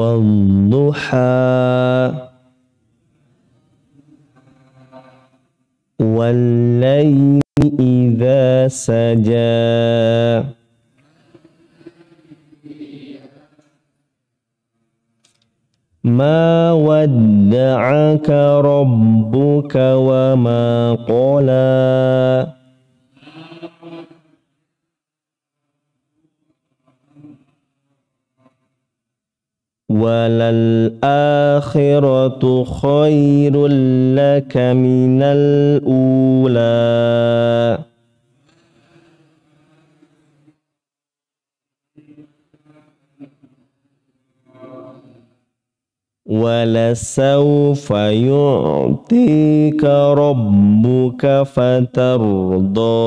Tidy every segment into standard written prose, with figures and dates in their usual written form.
wadduha wallayli idza saja ma wadda'aka rabbuka wa ma qala walal akhiratu khairul laka minal ula. Walasawfa yu'tika rabbuka fatarda.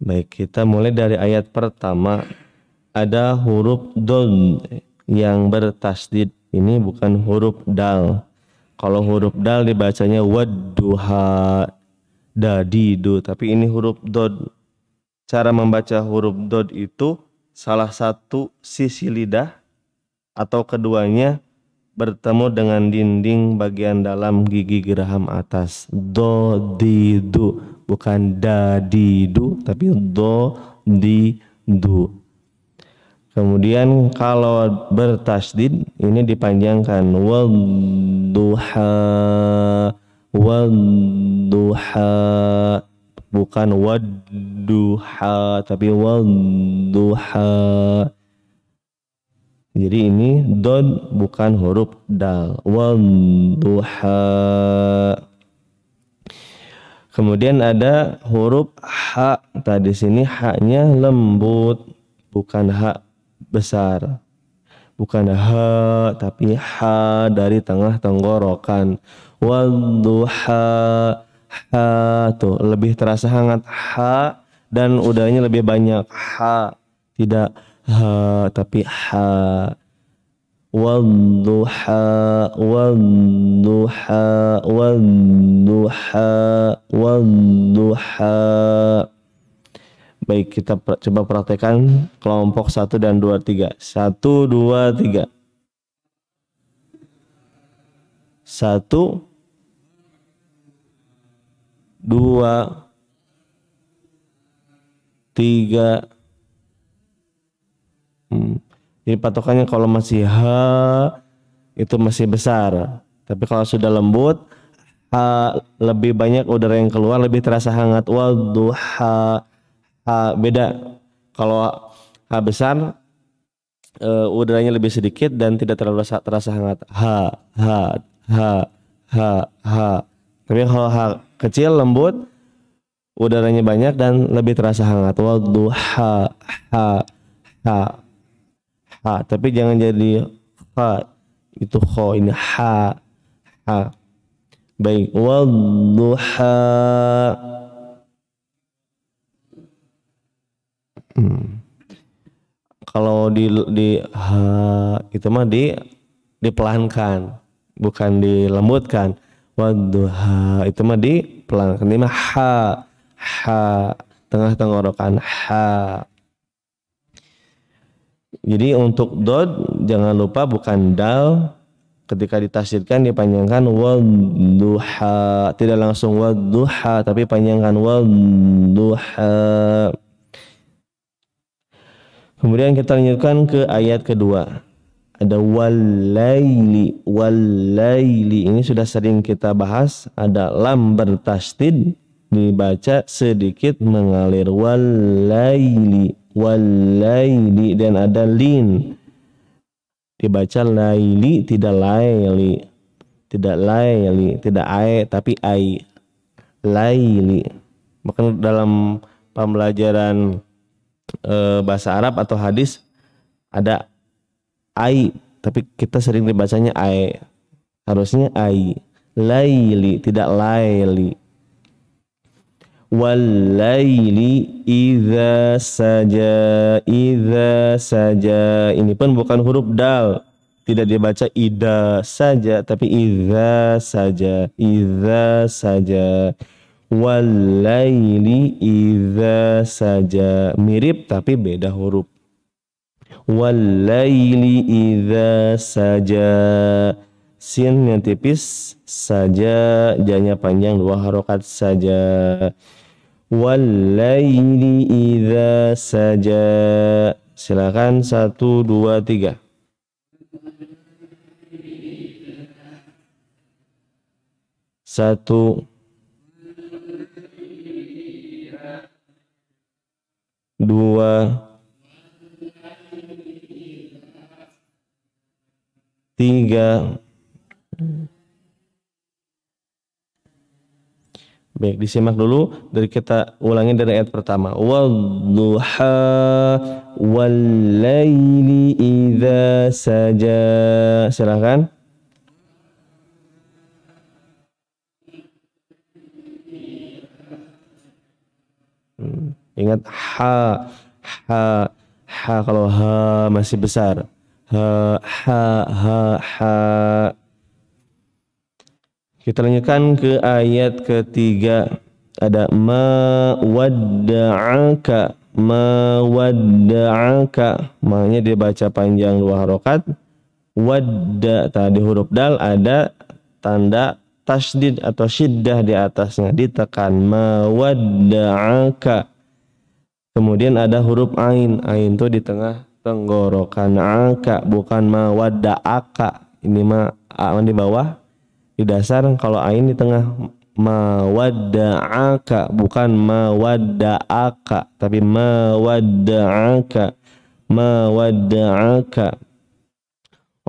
Baik, kita mulai dari ayat pertama. Ada huruf dod yang bertasdid. Ini bukan huruf dal. Kalau huruf dal dibacanya wadduha, dadidu. Tapi ini huruf dod. Cara membaca huruf dod itu salah satu sisi lidah atau keduanya bertemu dengan dinding bagian dalam gigi geraham atas. Dodidu, bukan dadidu, tapi dodidu. Kemudian kalau bertasdid ini dipanjangkan wadduha, wadduha, bukan wadduha, tapi wadduha. Jadi ini dod bukan huruf dal. Wadduha. Kemudian ada huruf ha. Tadi sini haknya lembut, bukan hak besar. Bukan ha, tapi ha dari tengah tenggorokan. Wadduha. Ha tuh lebih terasa hangat ha dan udaranya lebih banyak ha, tidak ha tapi ha. Wadduha, wadduha, wadduha, wadduha. Baik, kita coba praktekkan kelompok 1 dan 2, 3. 1, 2, 3. 1, 2, 3. Jadi patokannya kalau masih ha itu masih besar, tapi kalau sudah lembut ha lebih banyak udara yang keluar, lebih terasa hangat. Wadduha, ha beda. Kalau ha besar udaranya lebih sedikit dan tidak terlalu terasa hangat. Ha, ha, ha, ha, ha. Tapi kalau ha kecil lembut udaranya banyak dan lebih terasa hangat. Wadduha, ha, ha. Ha, tapi jangan jadi ha, itu kho, ini ha, ha. Baik, wadduha. Kalau di ha itu mah dipelankan, bukan dilembutkan. Wadduha itu mah dipelankan. Ini mah ha, ha, tengah tenggorokan ha. Jadi untuk dod jangan lupa bukan dal, ketika ditasydidkan dipanjangkan wadduha, tidak langsung wadduha tapi panjangkan wadduha. Kemudian kita lanjutkan ke ayat kedua. Ada wallaili, wallaili ini sudah sering kita bahas. Ada lam bertasydid dibaca sedikit mengalir, wallaili, wallaili, dan ada lin dibaca laili, tidak laili, tidak laili, tidak ai tapi ai, laili. Bahkan dalam pembelajaran bahasa Arab atau hadis ada ai tapi kita sering dibacanya ai, harusnya ai, laili tidak laili. Wallaili idza saja, idza saja ini pun bukan huruf dal, tidak dibaca ida saja tapi idza saja, idza saja. Walaili idza saja, mirip tapi beda huruf. Walaili idza saja, sinnya tipis, saja janya panjang, 2 harokat saja. Walaili idza saja, silakan 1 2 3. Satu, dua, tiga. Baik, disimak dulu dari kita ulangi dari ayat pertama. Wadduha wallaili idza saja. Silakan. Ingat ha kalau ha masih besar. Ha. Kita lanjutkan ke ayat ketiga. Ada ma wadda'aka, maknya dibaca panjang 2 harokat. Wadda tadi huruf dal ada tanda tasydid atau syiddah di atasnya, ditekan ma wadda'aka. Kemudian ada huruf ain itu di tengah tenggorokan. Aka bukan ma wadda'aka, ini ma a di bawah di dasar, kalau ain di tengah. Ma wadda'aka bukan ma wadda'aka, tapi ma wadda'aka.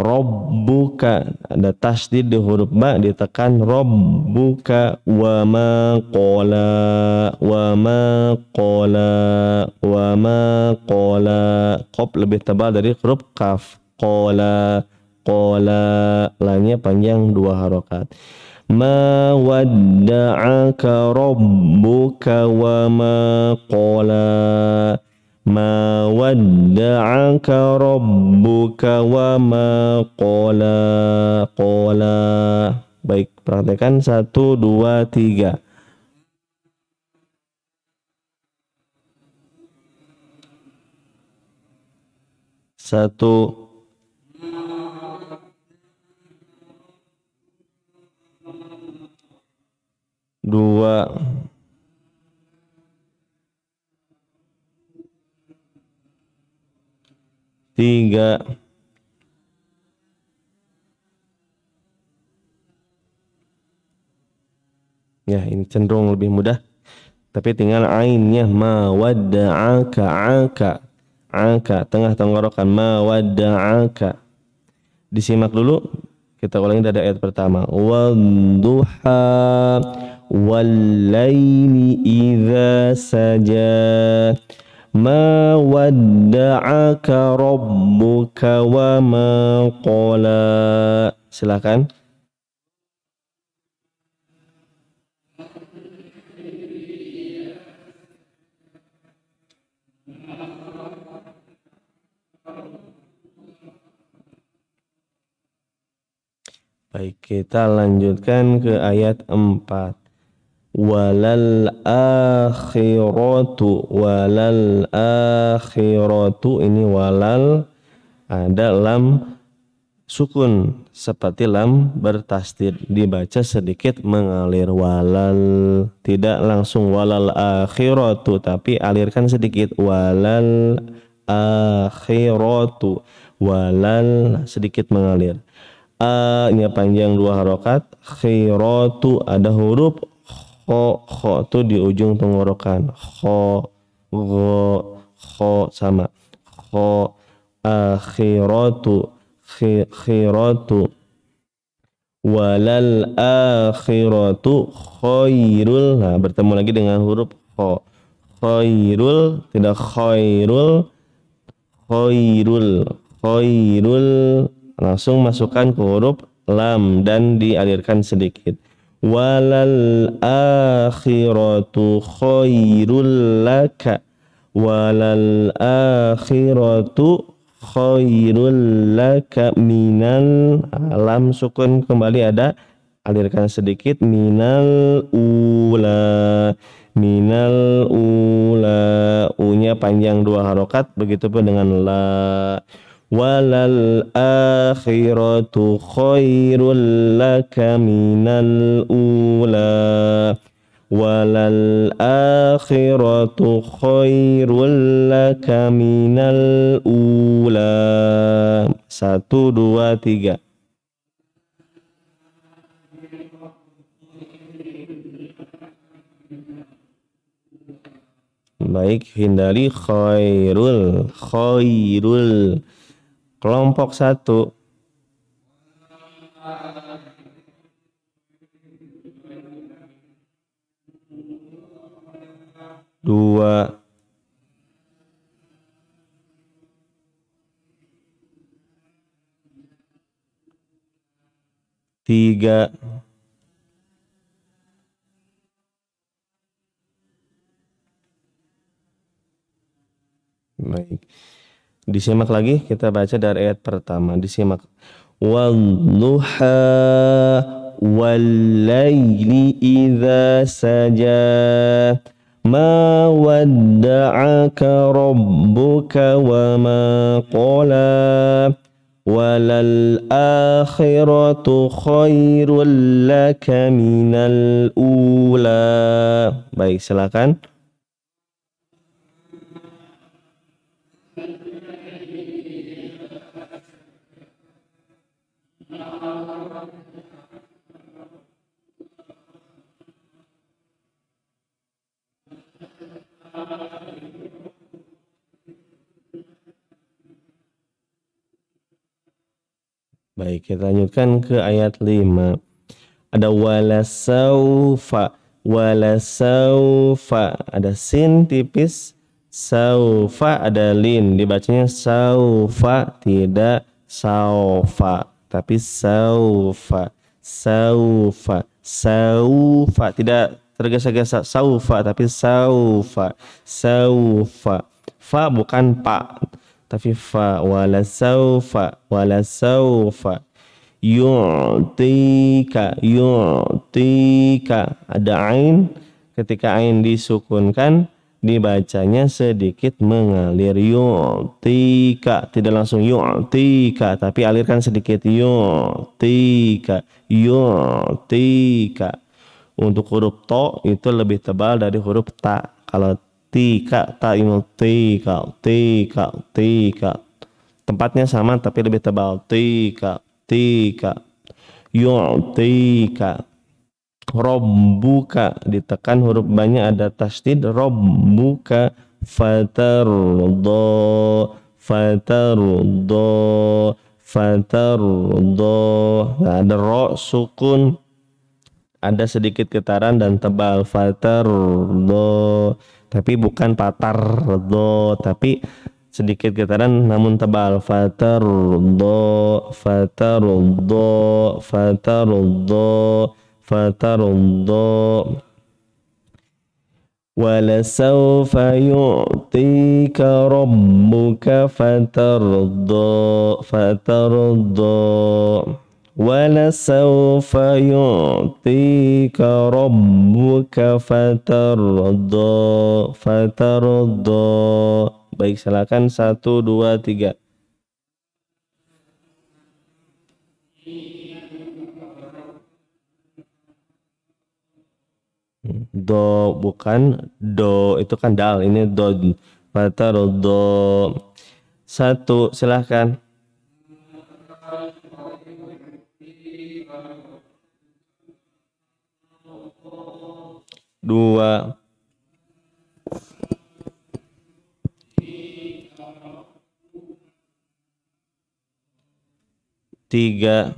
Rabbuka ada tasydid di huruf ba, ditekan rabbuka. Wa ma qala, qaf lebih tebal dari huruf kaf. Qala, lainnya panjang 2 harokat. Ma wadda'aka rabbuka wa ma qala. Ma wadda'aka rabbuka wa ma qala. Baik, perhatikan 1 2 3. Satu, dua, tiga, ya ini cenderung lebih mudah, tapi tinggal ainnya. Ma wadda'aka, aka tengah tenggorokan. Ma wadda'aka. Disimak dulu, kita ulangi dari ayat pertama. Wadduha wallaili idza saja, ma wadda'aka rabbuka wa ma qala. Silakan. Baik, kita lanjutkan ke ayat 4. Walal akhiratu, ini walal ada lam sukun seperti lam bertasdid, dibaca sedikit mengalir. Walal, tidak langsung walal akhiratu, tapi alirkan sedikit. Walal akhiratu, walal sedikit mengalir. A-nya panjang 2 harokat. Khiratu ada huruf kho tu di ujung tenggorokan. Kho sama. Kho akhiratu, khiratu. Walal akhiratu khairul. Nah, bertemu lagi dengan huruf kho. Khairul, tidak khairul. Khairul. Langsung masukkan ke huruf lam dan dialirkan sedikit. Walal akhiratu khairul laka. Walal akhiratu khairul laka minal. Lam sukun kembali ada alirkan sedikit, minal ula, minal ula, u-nya panjang 2 harokat, begitupun dengan la. Walal akhiratu khairul laka minal ula, walal akhiratu khairul laka minal ula. 1, 2, 3. Baik, hindari khairul, khairul. Kelompok 1. Dua. Tiga. Baik. Disimak lagi, kita baca dari ayat pertama. Disimak. Wadduha wallaili idza saja ma wadda'aka rabbuka wa ma qala walal akhiratu khairul laka minal ula. Baik, silakan. Baik, kita lanjutkan ke ayat 5. Ada wala saufa, wala saufa, ada sin tipis, saufa ada lin, dibacanya saufa, tidak saufa, tapi saufa, saufa, saufa, tidak tergesa-gesa saufa, tapi saufa, saufa. Fa bukan pa, tapi fa. Wala saufa, wala saufa. Yu'tika, yu'tika, ada ain. Ketika ain disukunkan, dibacanya sedikit mengalir. Yu'tika, tidak langsung yu'tika, tapi alirkan sedikit. Yu'tika, yu'tika. Untuk huruf to itu lebih tebal dari huruf ta. Kalau tika, ta ini tika, tika, tika. Tempatnya sama tapi lebih tebal. Tika, tika. Yu'tika. Rabbuka, ditekan huruf banyak ada tasdid. Rabbuka fatardo, fatardo, fatardo. Nah, ada ro sukun, ada sedikit getaran dan tebal. Fatardo, tapi bukan patardo, tapi sedikit getaran namun tebal. Fatardo, fatardo, fatardo, fatardo. Walasawfa yu'tika rabbuka fatardo, fatardo. Walasawfa yu'tika rabbuka fatardo, fatardo. Baik, silakan. 1, 2, 3. Do bukan do, itu kan dal, ini do. Fatardo. 1, silakan. 2. 3.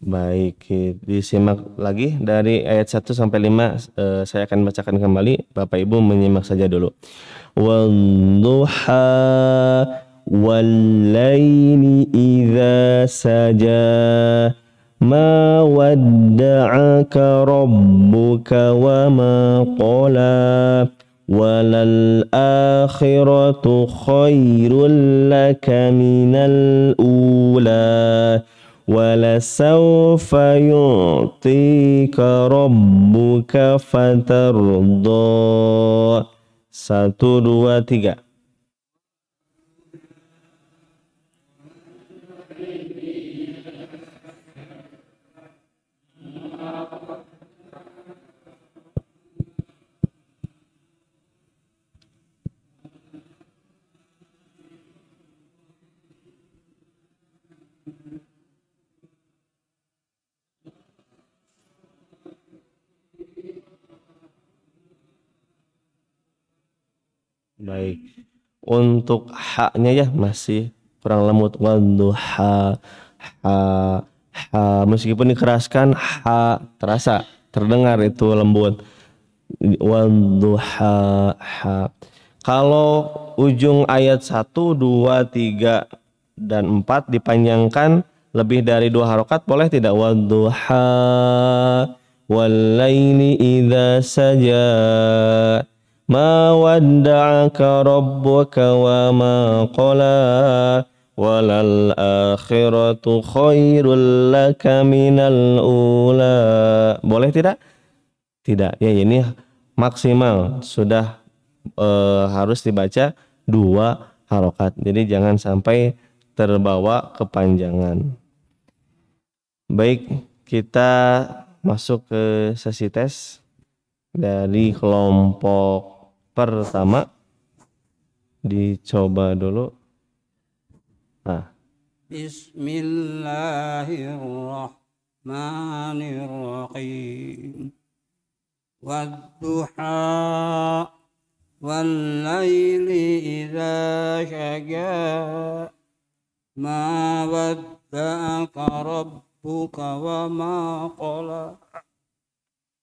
Baik, disimak lagi dari ayat 1 sampai 5. Saya akan bacakan kembali, Bapak Ibu menyimak saja dulu. Wadduha wallaili idza saja ma wadda'aka rabbuka wa ma qala walal akhiratu khairul laka minal ula walasawfa yu'tika rabbuka fatarda. 1, 2, 3. Baik. Untuk haknya ya masih kurang lembut. Wadduha, ha, ha. Meskipun dikeraskan, ha terasa, terdengar itu lembut. Wadduha, ha. Kalau ujung ayat 1, 2, 3, dan 4 dipanjangkan lebih dari 2 harokat boleh tidak? Wadduha wallaili idza saja ma wadda'aka rabbuka wa ma qala walal akhiratu khairul laka minal ula. Boleh tidak? Tidak. Ya ini maksimal sudah harus dibaca 2 harokat. Jadi jangan sampai terbawa kepanjangan. Baik, kita masuk ke sesi tes dari kelompok pertama. Dicoba dulu. Nah. Bismillahirrahmanirrahim. Wadduha wallaili idza saja ma wadda'aka rabbuka wa ma qala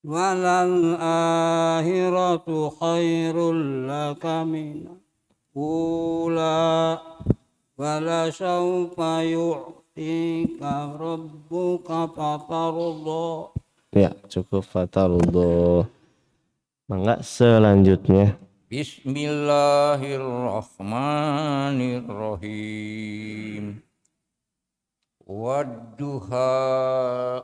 walal akhiratu khairul laka min ula wala sawfa yu'tika rabbuka fatarda. Ya, cukup fatarda. Mangga selanjutnya. Bismillahirrahmanirrahim. Wadduha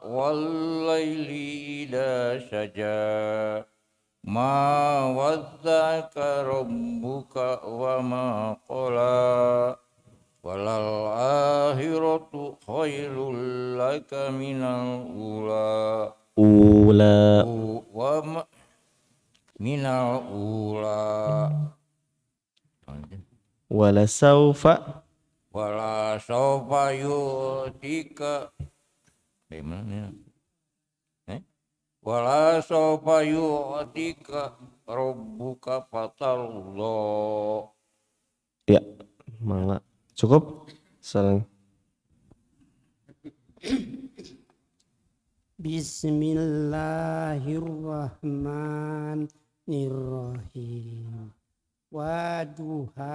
wallaili idza saja ma wadda'aka rabbuka wa ma qala walal akhiratu khairul laka minal ula wa minal ula wala saufa yu'tika wala saufa yu'tika rabbuka fatarda. Ya, mangga. Cukup? Salam. Bismillahirrahmanirrahim. Wadduha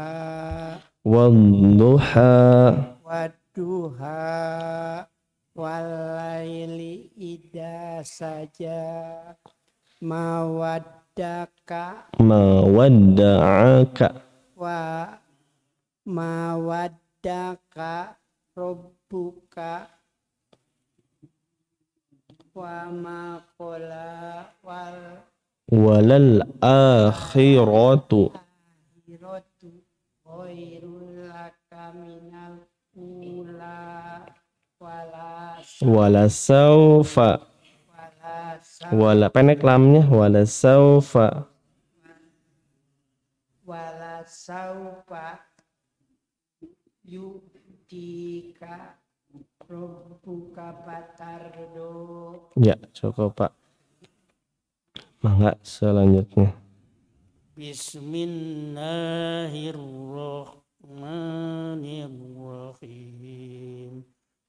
wallaili idza saja ma wadda'aka rabbuka wa ma qala walal akhiratu khairul laka minal ula wala saufa wala pendek lamnya wala saufa yu'tika rabbuka fatardo. Ya, cukup Pak. Mangga selanjutnya. Bismillahirrahmanirrahim.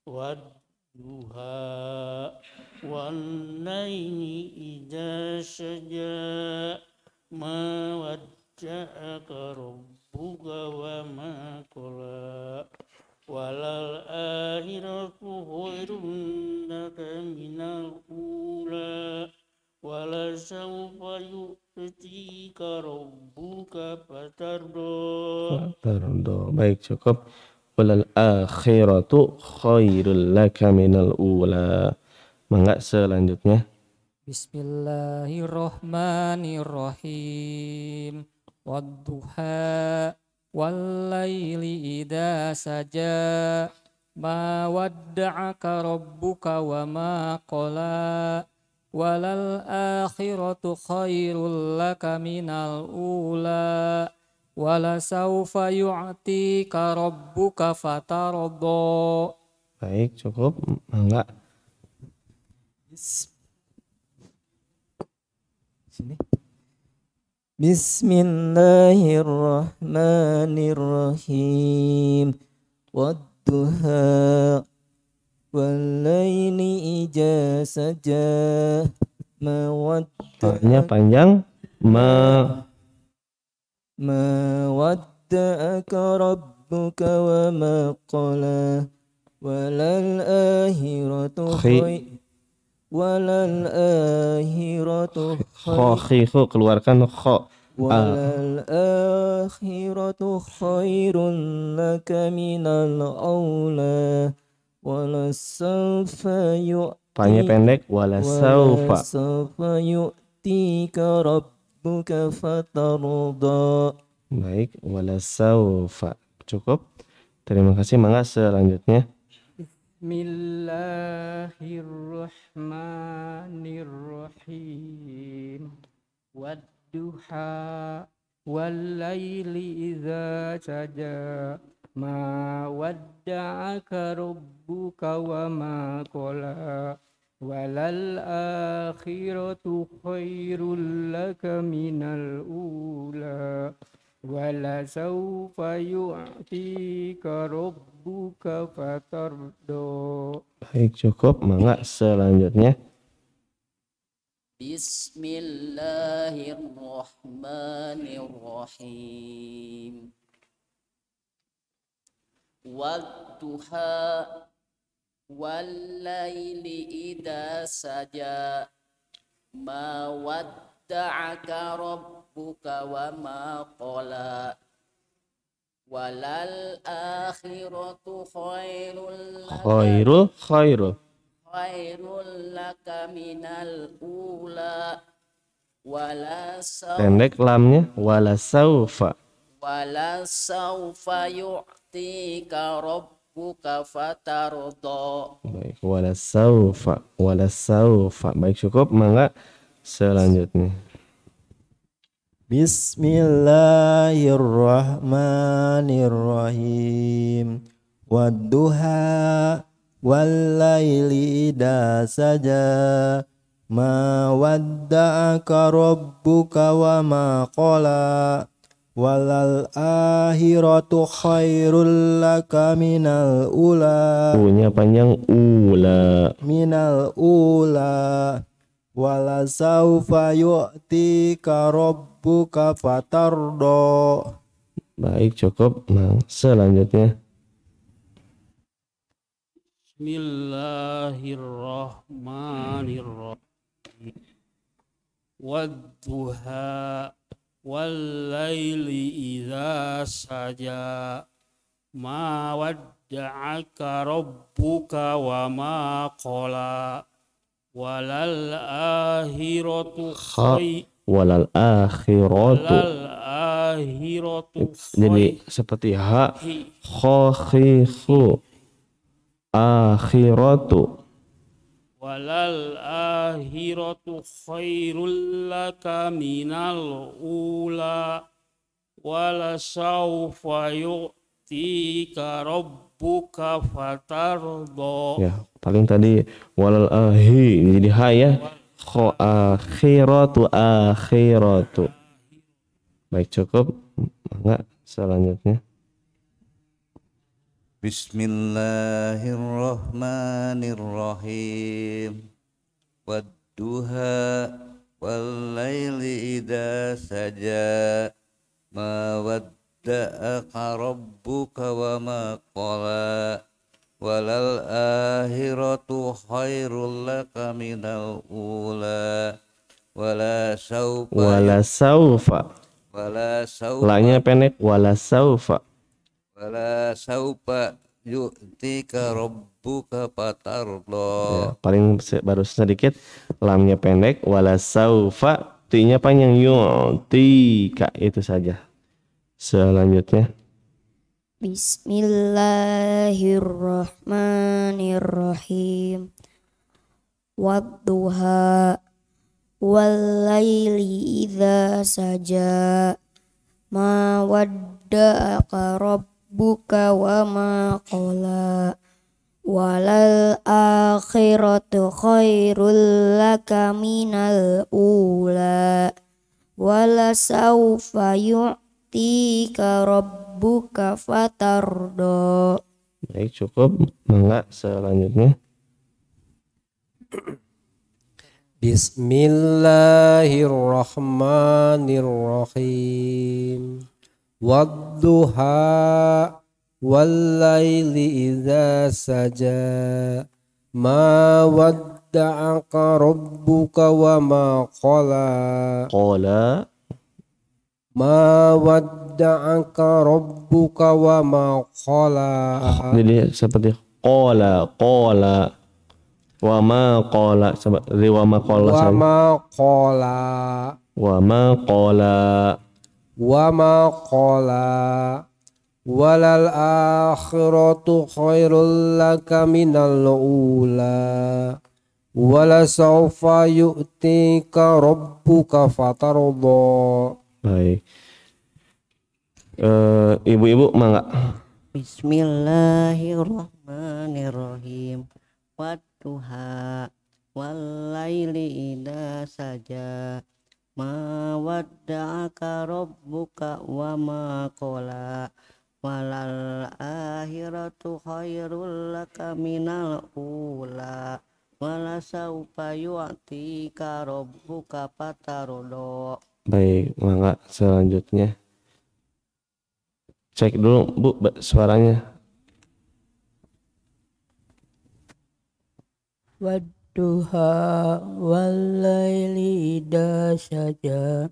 Wadduha wallaili idza saja ma wadda'aka rabbuka wa ma qala walal akhiratu khairun laka minal ula wala sawfa يأتيك ربك فترضى. Tardo. Baik, cukup. Walal akhiratu khairul laka minal ula. Mangga selanjutnya. Bismillahirrahmanirrahim. Wadduha wallaili idza saja ma wadda'aka rabbuka wa ma qala walal akhiratu khairul laka minal ula wala sawfa yu'tika rabbuka fatarda. Baik, cukup. Mangga. Bismillahirrahmanirrahim. Wadduha wallaili idza saja ma Hanya panjang. wadda'aka rabbuka wa ma qala walal akhiratu Khihu, keluarkan kho. walal akhiratu khairun laka minal aula walasawfa Panya pendek. Wala saufa. yu'tika rabbuka fatarda. Baik, wala saufa. Cukup. Terima kasih. Mangga selanjutnya. Bismillahirrahmanirrahim. Wadduha wallaili idza saja ma wadda'aka rabbuka wa ma qala walal akhiratu khairul laka minal ula wala sawfa yu'tika rabbuka fatardo. Baik, cukup. Mangga selanjutnya. Bismillahirrahmanirrahim. Wadduha wallaili idza saja ma wadda'aka rabbuka wa ma qala walal akhiratu Khairul. khairul laka minal ula wala Pendek lamnya. Wala saufa. yu'tika rabbuka fatarda. Baik, wala saufa. Baik, cukup. Mangga selanjutnya. Bismillahirrahmanirrahim. Wadduha wallaili idza saja ma wadda'aka rabbuka wa ma qala walal akhiratu khairul laka minal ula Punya panjang. wala saufa yu'tika rabbuka fatardo. Baik, cukup. Nah, selanjutnya. Bismillahirrahmanirrahim. Wadduha wallaili idza saja ma wadda'aka rabbuka wa ma qala walal akhiratu Walal akhiratu. Jadi seperti ha. Khokhihu. Akhiratu. walal akhiratu khairul laka minal ula wala sawfa yu'tika rabbuka fatarda. Ya, paling tadi walal ahi jadi ha ya. Akhiratu. Baik, cukup. Enggak, selanjutnya. Bismillahirrahmanirrahim. Wadduha wallaili idza saja ma wadda'aka rabbuka wa ma qala walal akhiratu khairul laka minal ula wala saufa wala saufa. wala saufa La-nya pendek, wala saufa. wala saufa yu'tika rabbuka Ya, fatardo. paling baru sedikit, lamnya pendek, wala saufa, ti-nya panjang, yu'tika, itu saja. Selanjutnya, Bismillahirrahmanirrahim. Wadduha wallaili idza saja ma wadda'aka rabbuka wa ma qala walal akhiratu khairul laka minal ula wala sawfa yu'tika rabbuka fatardo. baik cukup. Mangga selanjutnya. Bismillahirrahmanirrahim. Wadduha wallaili idza saja ma wadda'aka rabbuka wa ma qala Qala, ma wadda'aka rabbuka wa ma qala jadi seperti qala, qala, wa ma qala, seperti wa ma qala wa saja. ma qala Wa ma qala, wa ma qala walal akhiratu khairul laka minal ula wala sawfa yu'tika rabbuka fatardo. baik. Ibu-ibu mangga. Bismillahirrahmanirrahim. Wadduha wallaili idza saja ma wadda'aka rabbuka wa ma qala walal akhiratu khairul laka minal ula wala sawfa yu'tika rabbuka fatardo. Baik, mangga selanjutnya. Cek dulu Bu suaranya. Wadduha wallaili idza saja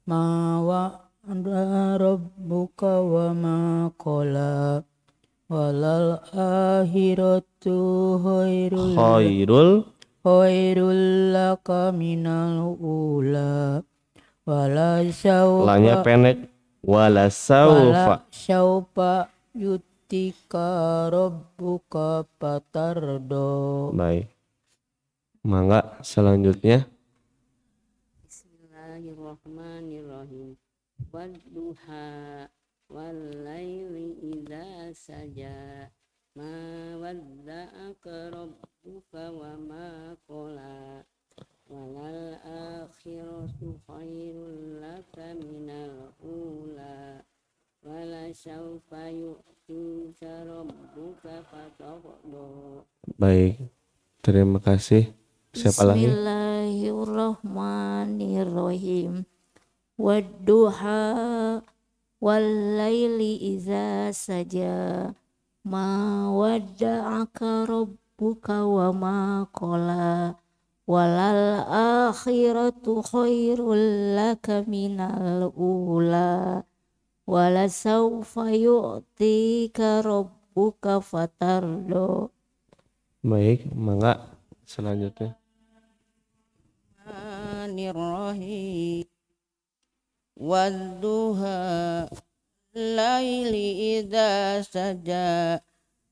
ma wa'ada rabbuka wa ma qala walal akhiratu Khairul, khairul laka minal ula wala lanya sawfa pendek, wala saufa. yutika rabbuka fatardo. Baik. Mangga selanjutnya. Bismillahirrahmanirrahim. Wadduha wallaili idza saja ma wadda'aka rabbuka wa ma qala walal akhiratu khairul laka minal ula wala sawfa yu'tika rabbuka fatardo. Baik. Terima kasih. Siapa lagi? Bismillahirrahmanirrahim. Wadduha wallaili idza saja ma wadda'aka rabbuka wa ma qala walal akhiratu khairul laka minal ula wala sawfa yu'tika rabbuka fatardo. Baik, mangga selanjutnya. Bismillahirrahmanirrahim. Wadduha laili idza saja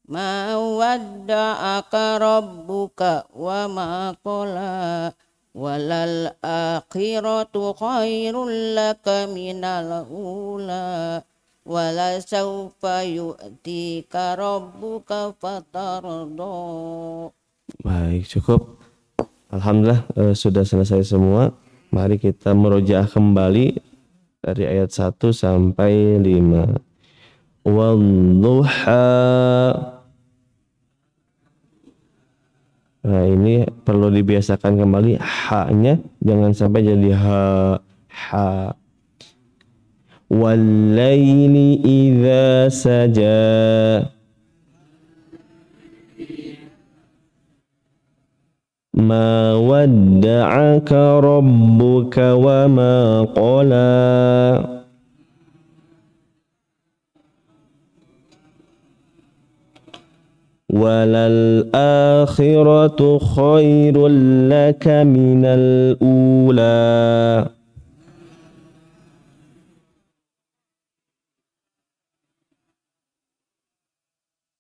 ma wadda'aka rabbuka wa ma qala walal akhiratu khairul laka minal ula wala sawfa yu'tika rabbuka fatardo. Baik, cukup. Alhamdulillah sudah selesai semua. Mari kita murojaah kembali dari ayat 1 sampai 5. Wadduha. Nah, ini perlu dibiasakan kembali, ha-nya jangan sampai jadi ha. Wallaili idza saja. ma wadda'aka rabbuka wa ma qala. Walal akhiratu khairul laka minal ula.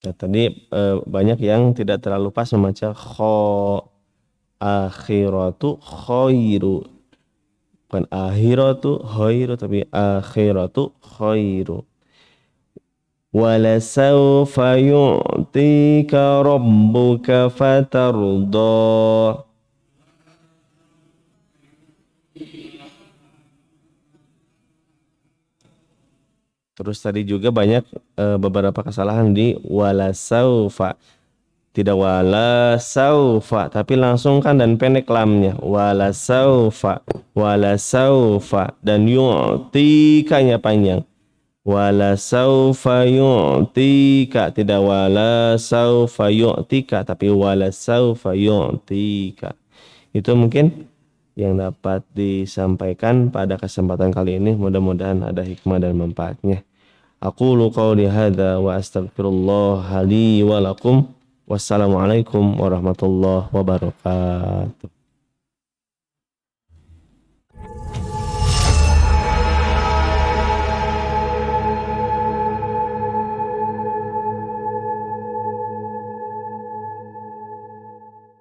Nah, tadi banyak yang tidak terlalu pas membaca akhiratu khairu, bukan akhiratu khairu tapi akhiratu khairu. Wala sawfa yu'tika rabbuka fatarda. Terus tadi juga banyak beberapa kesalahan di wala sawfa. Tidak wala sawfa tapi langsung kan dan pendek lamnya. Wala sawfa dan yu'tikanya panjang. Wala sawfa yu'tika, tidak wala sawfa yu'tika tapi wala sawfa yu'tika. Itu mungkin yang dapat disampaikan pada kesempatan kali ini. Mudah-mudahan ada hikmah dan manfaatnya. Aqulu qawli hadza wa astaghfirullah li wa lakum. Wassalamualaikum warahmatullahi wabarakatuh.